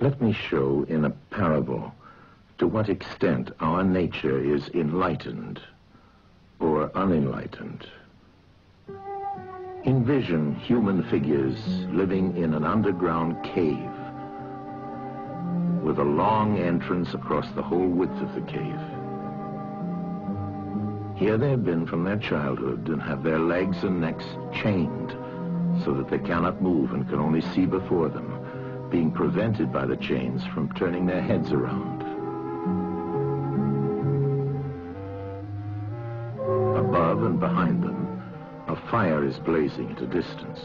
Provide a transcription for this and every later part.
Let me show in a parable to what extent our nature is enlightened or unenlightened. Envision human figures living in an underground cave with a long entrance across the whole width of the cave. Here they have been from their childhood and have their legs and necks chained so that they cannot move and can only see before them, being prevented by the chains from turning their heads around. Above and behind them, a fire is blazing at a distance.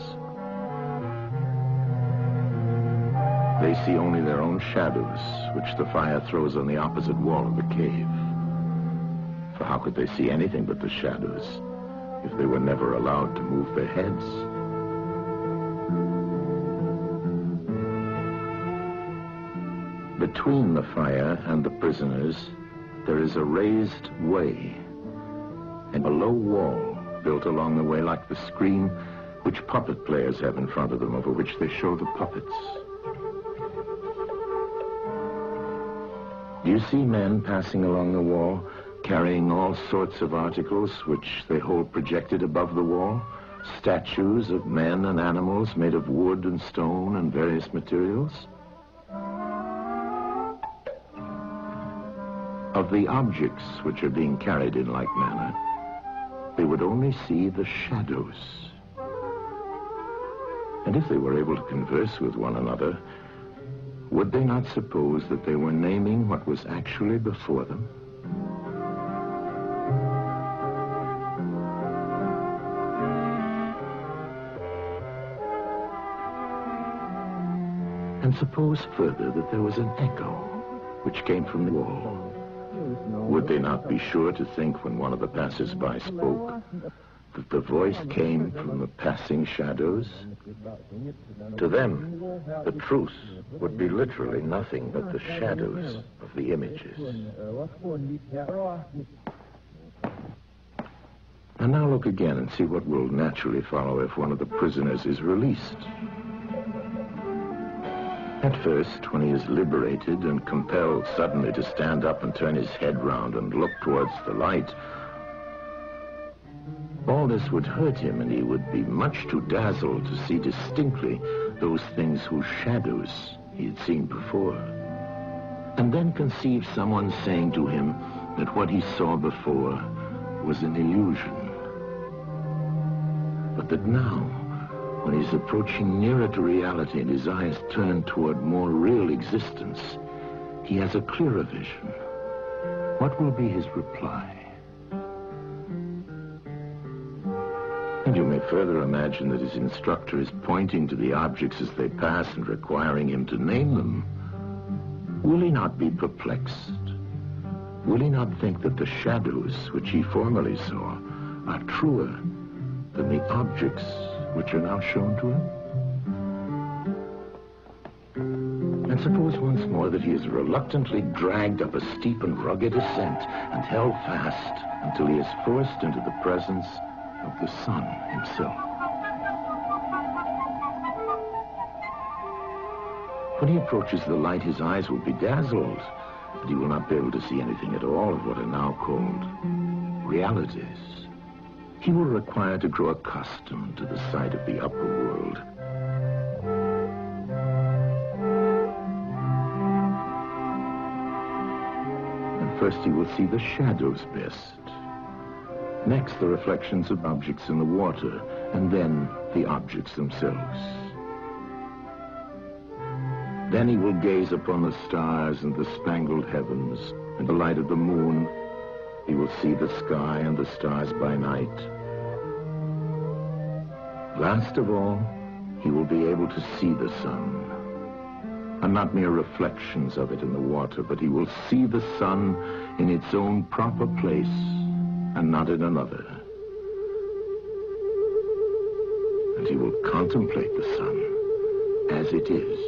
They see only their own shadows, which the fire throws on the opposite wall of the cave. For how could they see anything but the shadows if they were never allowed to move their heads? Between the fire and the prisoners, there is a raised way and a low wall built along the way like the screen which puppet players have in front of them, over which they show the puppets. Do you see men passing along the wall, carrying all sorts of articles which they hold projected above the wall? Statues of men and animals made of wood and stone and various materials? Of the objects which are being carried in like manner, they would only see the shadows. And if they were able to converse with one another, would they not suppose that they were naming what was actually before them? And suppose further that there was an echo which came from the wall. Would they not be sure to think, when one of the passers-by spoke, that the voice came from the passing shadows? To them, the truth would be literally nothing but the shadows of the images. And now look again and see what will naturally follow if one of the prisoners is released. At first, when he is liberated and compelled suddenly to stand up and turn his head round and look towards the light, all this would hurt him, and he would be much too dazzled to see distinctly those things whose shadows he had seen before. And then conceive someone saying to him that what he saw before was an illusion. But that now, when he's approaching nearer to reality and his eyes turn toward more real existence, he has a clearer vision. What will be his reply? And you may further imagine that his instructor is pointing to the objects as they pass and requiring him to name them. Will he not be perplexed? Will he not think that the shadows which he formerly saw are truer than the objects which are now shown to him? And suppose once more that he is reluctantly dragged up a steep and rugged ascent and held fast until he is forced into the presence of the sun himself. When he approaches the light, his eyes will be dazzled, and he will not be able to see anything at all of what are now called realities. He will require to grow accustomed to the sight of the upper world. And first he will see the shadows best. Next, the reflections of objects in the water, and then the objects themselves. Then he will gaze upon the stars and the spangled heavens and the light of the moon. He will see the sky and the stars by night. Last of all, he will be able to see the sun, and not mere reflections of it in the water, but he will see the sun in its own proper place and not in another. And he will contemplate the sun as it is.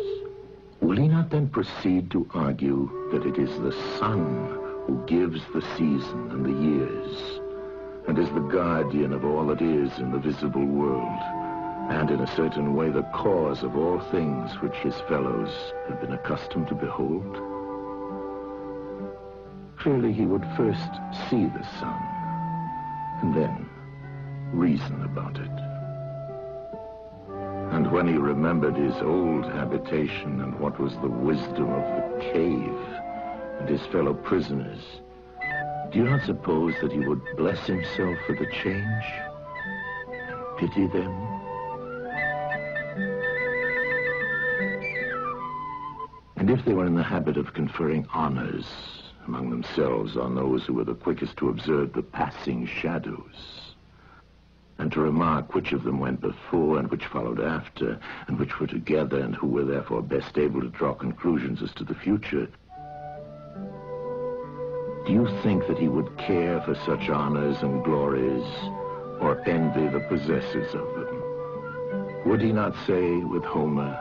Will he not then proceed to argue that it is the sun who gives the season and the years, and is the guardian of all that is in the visible world, and in a certain way the cause of all things which his fellows had been accustomed to behold? Clearly he would first see the sun, and then reason about it. And when he remembered his old habitation and what was the wisdom of the cave and his fellow prisoners, do you not suppose that he would bless himself for the change and pity them? And if they were in the habit of conferring honors among themselves on those who were the quickest to observe the passing shadows, and to remark which of them went before and which followed after, and which were together and who were therefore best able to draw conclusions as to the future, do you think that he would care for such honors and glories, or envy the possessors of them? Would he not say with Homer,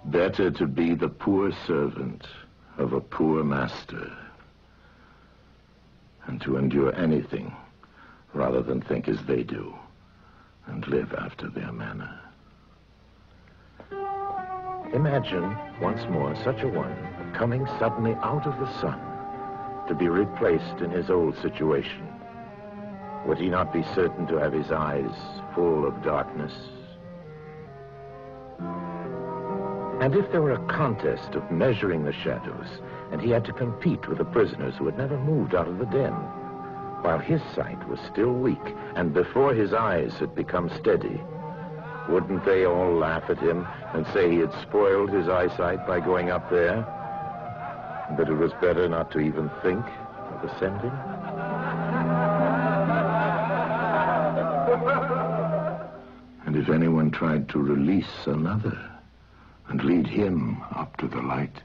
"Better to be the poor servant of a poor master, and to endure anything rather than think as they do and live after their manner"? Imagine once more such a one coming suddenly out of the sun to be replaced in his old situation. Would he not be certain to have his eyes full of darkness? And if there were a contest of measuring the shadows, and he had to compete with the prisoners who had never moved out of the den, while his sight was still weak, and before his eyes had become steady, wouldn't they all laugh at him and say he had spoiled his eyesight by going up there, and that it was better not to even think of ascending? And if anyone tried to release another and lead him up to the light,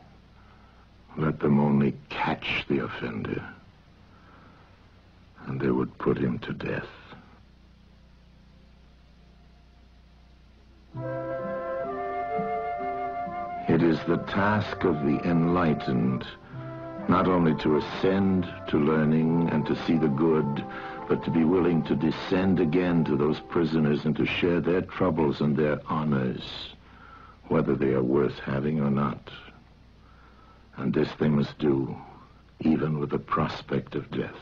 let them only catch the offender, and they would put him to death. It is the task of the enlightened not only to ascend to learning and to see the good, but to be willing to descend again to those prisoners and to share their troubles and their honors, whether they are worth having or not. And this they must do, even with the prospect of death.